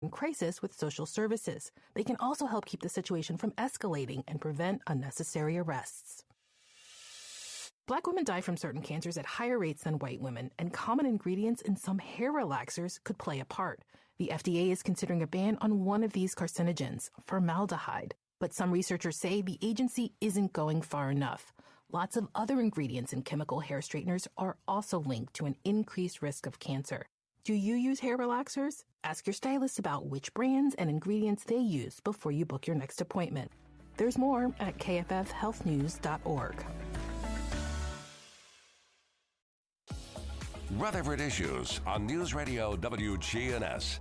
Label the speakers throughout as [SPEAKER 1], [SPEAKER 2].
[SPEAKER 1] from crisis with social services. They can also help keep the situation from escalating and prevent unnecessary arrests. Black women die from certain cancers at higher rates than white women, and common ingredients in some hair relaxers could play a part. The FDA is considering a ban on one of these carcinogens, formaldehyde. But some researchers say the agency isn't going far enough. Lots of other ingredients in chemical hair straighteners are also linked to an increased risk of cancer. Do you use hair relaxers? Ask your stylist about which brands and ingredients they use before you book your next appointment. There's more at kffhealthnews.org.
[SPEAKER 2] Rutherford Issues on News Radio WGNS.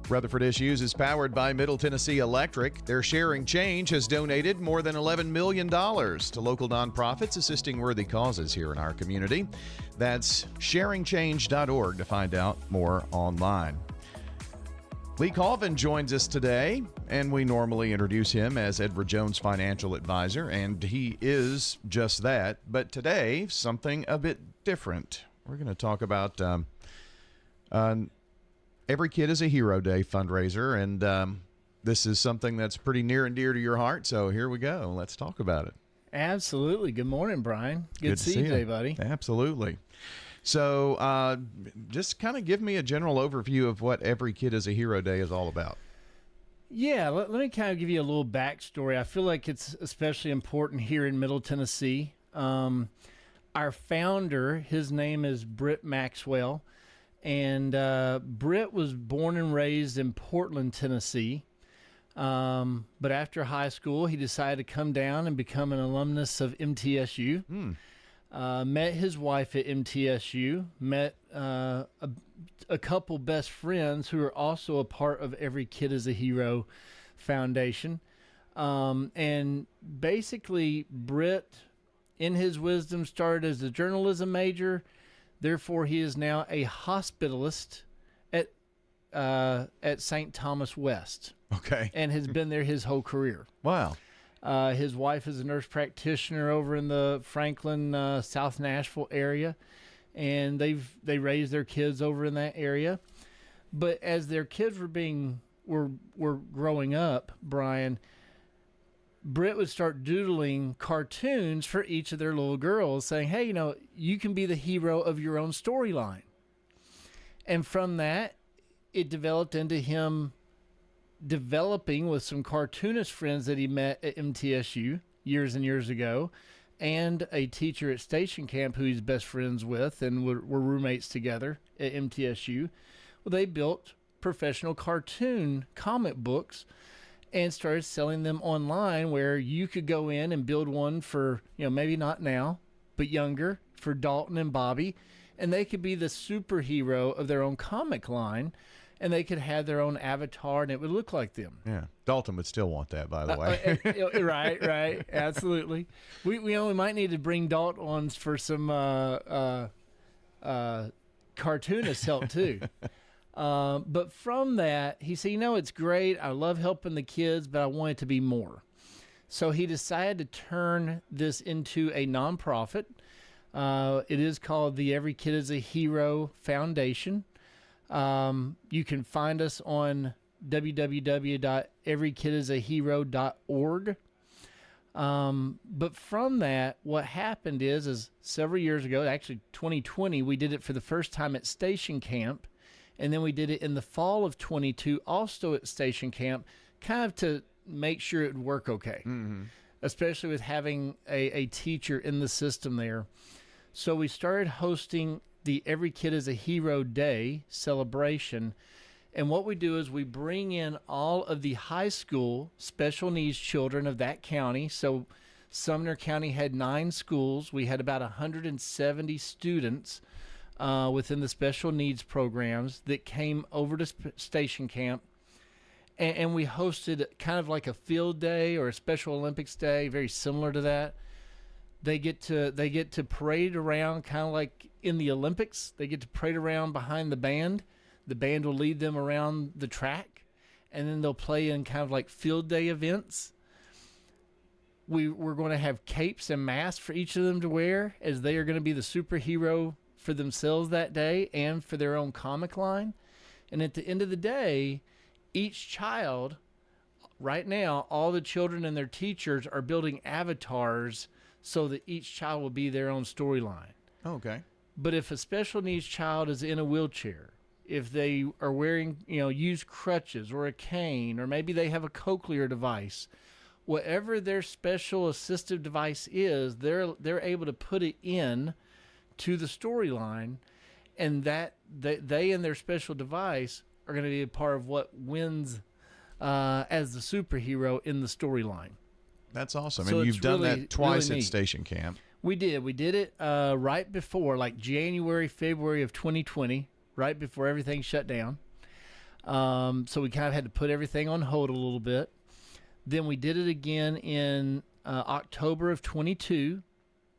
[SPEAKER 3] Rutherford Issues is powered by Middle Tennessee Electric. Their Sharing Change has donated more than $11 million to local nonprofits assisting worthy causes here in our community. That's sharingchange.org to find out more online. Lee Colvin joins us today, and we normally introduce him as Edward Jones Financial Advisor, and he is just that. But today, something a bit different. We're going to talk about Every Kid is a Hero Day fundraiser, and this is something that's pretty near and dear to your heart, so here we go. Let's talk about it.
[SPEAKER 4] Absolutely. Good morning, Brian. Good to see you today, buddy.
[SPEAKER 3] Absolutely. So just kind of give me a general overview of what Every Kid is a Hero Day is all about.
[SPEAKER 4] Yeah, let me kind of give you a little backstory. I feel like it's especially important here in Middle Tennessee. Our founder, his name is Britt Maxwell, and Britt was born and raised in Portland, Tennessee. But after high school, he decided to come down and become an alumnus of MTSU. Met his wife at MTSU, met a couple best friends who are also a part of Every Kid is a Hero Foundation. And basically, Britt, in his wisdom, started as a journalism major. Therefore, he is now a hospitalist at St. Thomas West.
[SPEAKER 3] Okay.
[SPEAKER 4] And has been there his whole career.
[SPEAKER 3] Wow.
[SPEAKER 4] His wife is a nurse practitioner over in the Franklin, South Nashville area, and they raised their kids over in that area. But as their kids were growing up, Brian, Britt would start doodling cartoons for each of their little girls, saying, "Hey, you can be the hero of your own storyline." And from that, it developed into him developing with some cartoonist friends that he met at MTSU years and years ago, and a teacher at Station Camp who he's best friends with and were roommates together at MTSU. Well, they built professional cartoon comic books and started selling them online, where you could go in and build one for, maybe not now, but younger, for Dalton and Bobby, and they could be the superhero of their own comic line, and they could have their own avatar, and it would look like them.
[SPEAKER 3] Yeah, Dalton would still want that, by the way.
[SPEAKER 4] Right, absolutely. We only might need to bring Dalton on for some cartoonist help too. But from that, he said, it's great. I love helping the kids, but I want it to be more. So he decided to turn this into a nonprofit. It is called the Every Kid is a Hero Foundation. You can find us on www.everykidisahero.org. But from that, what happened is several years ago, actually 2020, we did it for the first time at Station Camp. And then we did it in the fall of 22, also at Station Camp, kind of to make sure it would work okay, especially with having a teacher in the system there. So we started hosting the Every Kid is a Hero Day celebration. And what we do is we bring in all of the high school special needs children of that county. So Sumner County had 9 schools. We had about 170 students within the special needs programs that came over to Station Camp, and we hosted kind of like a field day or a Special Olympics day, very similar to that. They get to parade around, kind of like in the Olympics. They get to parade around behind the band. The band will lead them around the track, and then they'll play in kind of like field day events. We're going to have capes and masks for each of them to wear, as they are going to be the superhero for themselves that day and for their own comic line. And at the end of the day, each child, right now, all the children and their teachers are building avatars so that each child will be their own storyline.
[SPEAKER 3] Okay.
[SPEAKER 4] But if a special needs child is in a wheelchair, if they are wearing, use crutches or a cane, or maybe they have a cochlear device, whatever their special assistive device is, they're able to put it in to the storyline, and that they and their special device are going to be a part of what wins as the superhero in the storyline.
[SPEAKER 3] That's awesome.
[SPEAKER 4] So
[SPEAKER 3] and you've done
[SPEAKER 4] really,
[SPEAKER 3] that twice
[SPEAKER 4] really
[SPEAKER 3] at
[SPEAKER 4] neat.
[SPEAKER 3] Station Camp.
[SPEAKER 4] We did. We did it right before, like January, February of 2020, right before everything shut down. So we kind of had to put everything on hold a little bit. Then we did it again in October of 22,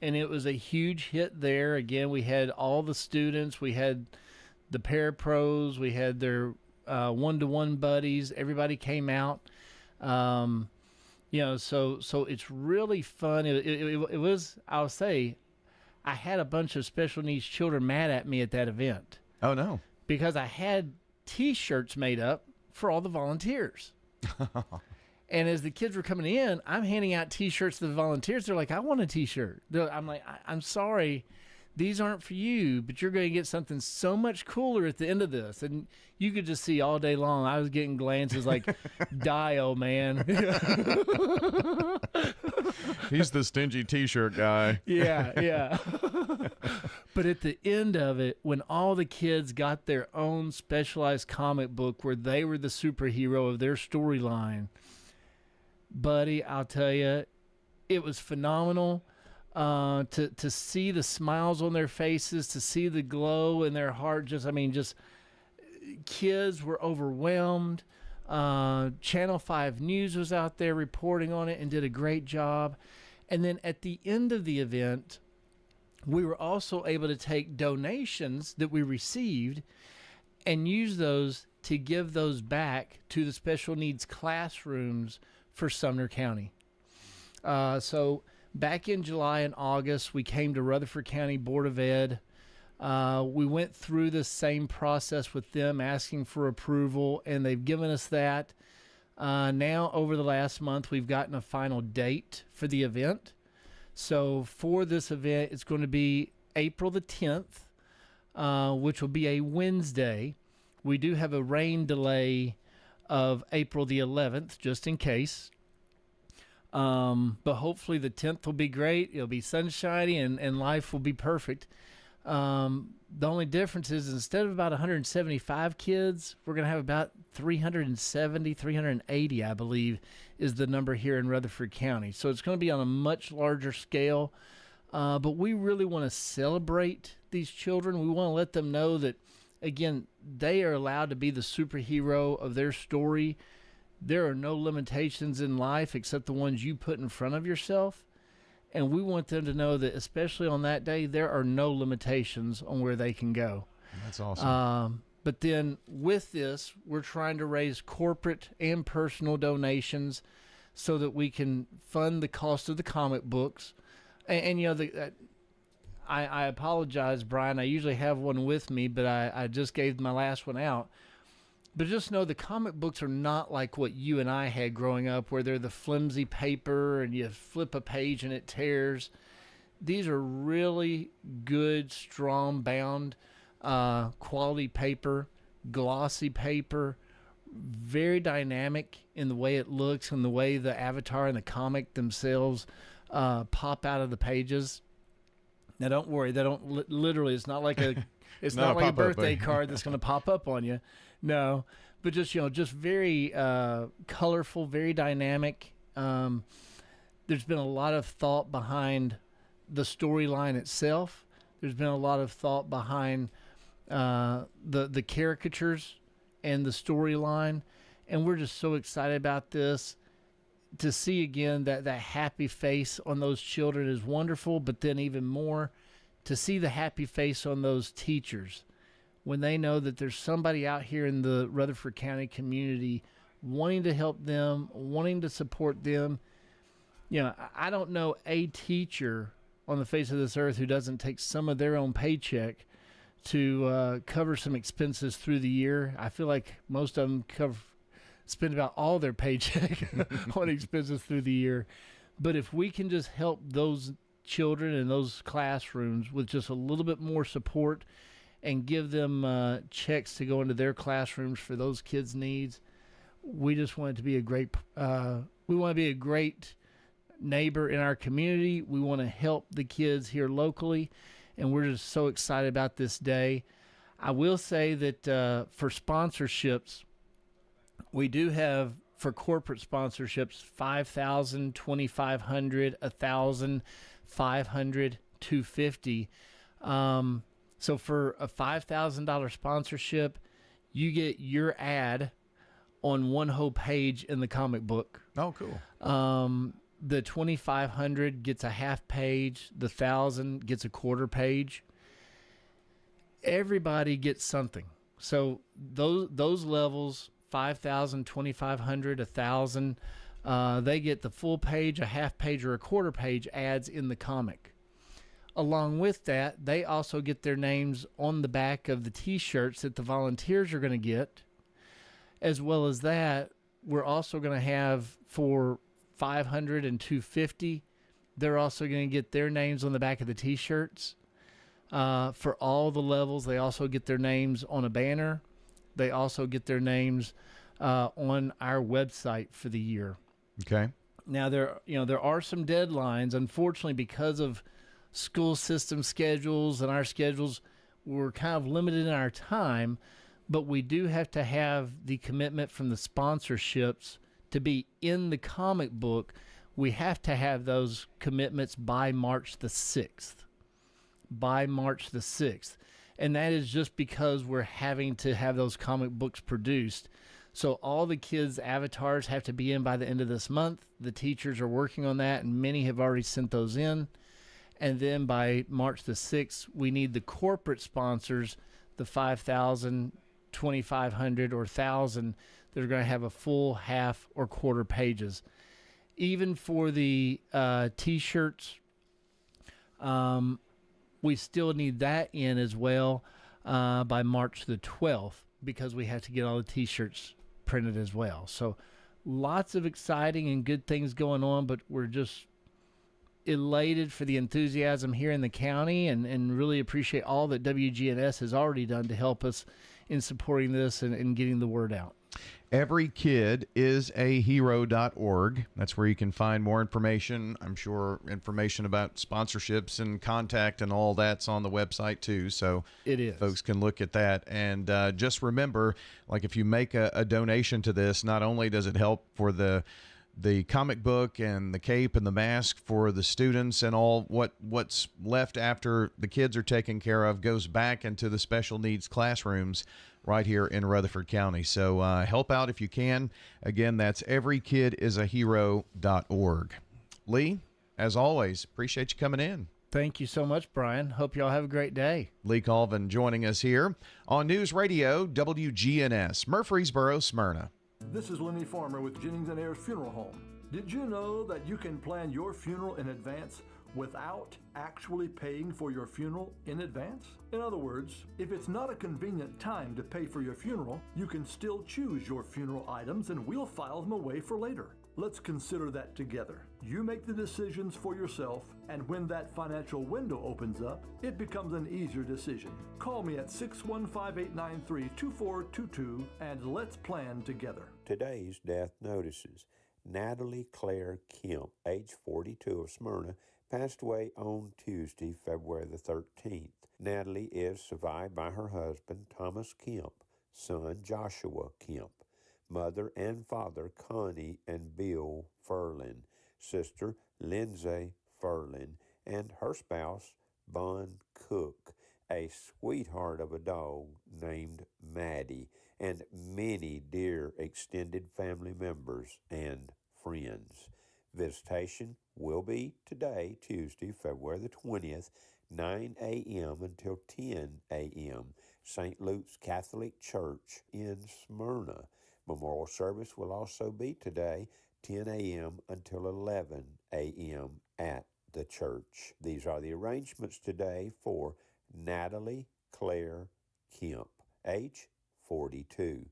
[SPEAKER 4] and it was a huge hit there. Again, we had all the students. We had the parapros. We had their one-to-one buddies. Everybody came out. So it's really fun. It was, I'll say, I had a bunch of special needs children mad at me at that event.
[SPEAKER 3] Oh, no.
[SPEAKER 4] Because I had T-shirts made up for all the volunteers. And as the kids were coming in, I'm handing out T-shirts to the volunteers. They're like, I want a T-shirt. I'm like, I'm sorry, these aren't for you, but you're going to get something so much cooler at the end of this. And you could just see all day long, I was getting glances like, die, old man.
[SPEAKER 3] He's the stingy T-shirt guy.
[SPEAKER 4] Yeah. But at the end of it, when all the kids got their own specialized comic book where they were the superhero of their storyline, buddy, I'll tell you, it was phenomenal to see the smiles on their faces, to see the glow in their heart. Just kids were overwhelmed. Channel 5 News was out there reporting on it and did a great job. And then at the end of the event, we were also able to take donations that we received and use those to give those back to the special needs classrooms for Sumner County. So back in July and August, we came to Rutherford County Board of Ed. We went through the same process with them, asking for approval, and they've given us that. Now, over the last month, we've gotten a final date for the event. So for this event, it's going to be April the 10th, which will be a Wednesday. We do have a rain delay of April the 11th, just in case. But hopefully the 10th will be great. It'll be sunshiny and life will be perfect. The only difference is instead of about 175 kids, we're going to have about 370, 380, I believe, is the number here in Rutherford County. So it's going to be on a much larger scale. But we really want to celebrate these children. We want to let them know that, again, they are allowed to be the superhero of their story. There are no limitations in life except the ones you put in front of yourself. And we want them to know that, especially on that day, there are no limitations on where they can go.
[SPEAKER 3] That's awesome.
[SPEAKER 4] But then with this, we're trying to raise corporate and personal donations so that we can fund the cost of the comic books. And I apologize, Brian. I usually have one with me, but I just gave my last one out. But just know the comic books are not like what you and I had growing up, where they're the flimsy paper and you flip a page and it tears. These are really good, strong bound, quality paper, glossy paper, very dynamic in the way it looks and the way the avatar and the comic themselves pop out of the pages. Now, don't worry. They don't literally. It's not like a a birthday card that's going to pop up on you. No, but just very colorful, very dynamic. There's been a lot of thought behind the storyline itself. There's been a lot of thought behind the caricatures and the storyline, and we're just so excited about this. To see again that happy face on those children is wonderful, but then even more, to see the happy face on those teachers when they know that there's somebody out here in the Rutherford County community wanting to help them, wanting to support them. I don't know a teacher on the face of this earth who doesn't take some of their own paycheck to cover some expenses through the year. I feel like most of them spend about all their paycheck on expenses through the year. But if we can just help those children in those classrooms with just a little bit more support and give them checks to go into their classrooms for those kids' needs, we just want it to be a great neighbor in our community. We want to help the kids here locally, and we're just so excited about this day. I will say that for sponsorships, we do have, for corporate sponsorships, 5,000, 2,500, 1,000, 500, 250. So for a $5,000 sponsorship, you get your ad on one whole page in the comic book.
[SPEAKER 3] Oh, cool.
[SPEAKER 4] The 2,500 gets a half page. The 1,000 gets a quarter page. Everybody gets something. So those levels, 5,000, 2,500, 1,000, they get the full page, a half page, or a quarter page ads in the comic. Along with that, they also get their names on the back of the T-shirts that the volunteers are going to get. As well as that, we're also going to have for 500 and 250, they're also going to get their names on the back of the T-shirts. For all the levels, they also get their names on a banner. They also get their names on our website for the year.
[SPEAKER 3] Okay.
[SPEAKER 4] Now there are some deadlines, unfortunately, because of school system schedules and our schedules. We're kind of limited in our time, but we do have to have the commitment from the sponsorships to be in the comic book. We have to have those commitments by March the 6th. By March the 6th. And that is just because we're having to have those comic books produced. So all the kids' avatars have to be in by the end of this month. The teachers are working on that, and many have already sent those in. And then by March the 6th, we need the corporate sponsors, the 5,000, 2,500, or 1,000. They're going to have a full, half, or quarter pages. Even for the T-shirts, we still need that in as well by March the 12th, because we have to get all the T-shirts printed as well. So lots of exciting and good things going on, but we're just elated for the enthusiasm here in the county, and really appreciate all that WGNS has already done to help us in supporting this and getting the word out.
[SPEAKER 3] Everykidisahero.org. That's where you can find more information. I'm sure information about sponsorships and contact and all that's on the website too. So
[SPEAKER 4] it is.
[SPEAKER 3] Folks can look at that. And just remember, like, if you make a donation to this, not only does it help for the comic book and the cape and the mask for the students, and all what's left after the kids are taken care of goes back into the special needs classrooms right here in Rutherford County. So help out if you can. Again, that's everykidisahero.org. Lee, as always, appreciate you coming in.
[SPEAKER 4] Thank you so much, Brian. Hope you all have a great day.
[SPEAKER 3] Lee Colvin joining us here on News Radio WGNS, Murfreesboro, Smyrna.
[SPEAKER 5] This is Lenny Farmer with Jennings & Ayers Funeral Home. Did you know that you can plan your funeral in advance without actually paying for your funeral in advance? In other words, if it's not a convenient time to pay for your funeral, you can still choose your funeral items and we'll file them away for later. Let's consider that together. You make the decisions for yourself, and when that financial window opens up, it becomes an easier decision. Call me at 615-893-2422 and let's plan together.
[SPEAKER 6] Today's death notices. Natalie Claire Kemp, age 42, of Smyrna, passed away on Tuesday, February the 13th. Natalie is survived by her husband, Thomas Kemp, son, Joshua Kemp, mother and father, Connie and Bill Furlan, sister, Lindsay Furlan, and her spouse, Bon Cook, a sweetheart of a dog named Maddie, and many dear extended family members and friends. Visitation will be today, Tuesday, February the 20th, 9 a.m. until 10 a.m., St. Luke's Catholic Church in Smyrna. Memorial service will also be today, 10 a.m. until 11 a.m. at the church. These are the arrangements today for Natalie Claire Kemp, age 42,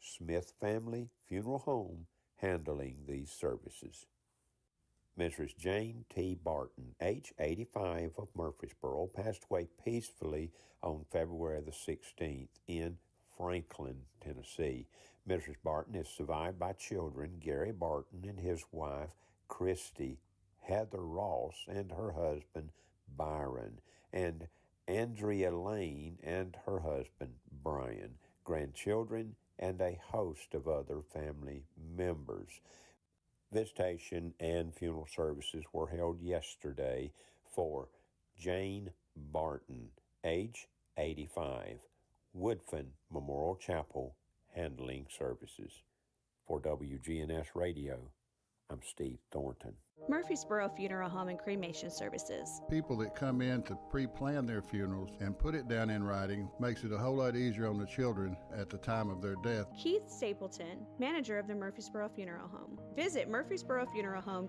[SPEAKER 6] Smith Family Funeral Home handling these services. Mrs. Jane T. Barton, age 85, of Murfreesboro, passed away peacefully on February the 16th in Franklin, Tennessee. Mrs. Barton is survived by children Gary Barton and his wife, Christy Heather Ross, and her husband, Byron, and Andrea Lane and her husband, Brian, grandchildren, and a host of other family members. Visitation and funeral services were held yesterday for Jane Barton, age 85, Woodfin Memorial Chapel, handling services. For WGNS Radio, I'm Steve Thornton.
[SPEAKER 7] Murfreesboro Funeral Home and Cremation Services.
[SPEAKER 8] People that come in to pre-plan their funerals and put it down in writing makes it a whole lot easier on the children at the time of their death.
[SPEAKER 7] Keith Stapleton, manager of the Murfreesboro Funeral Home. Visit murfreesborofuneralhome.com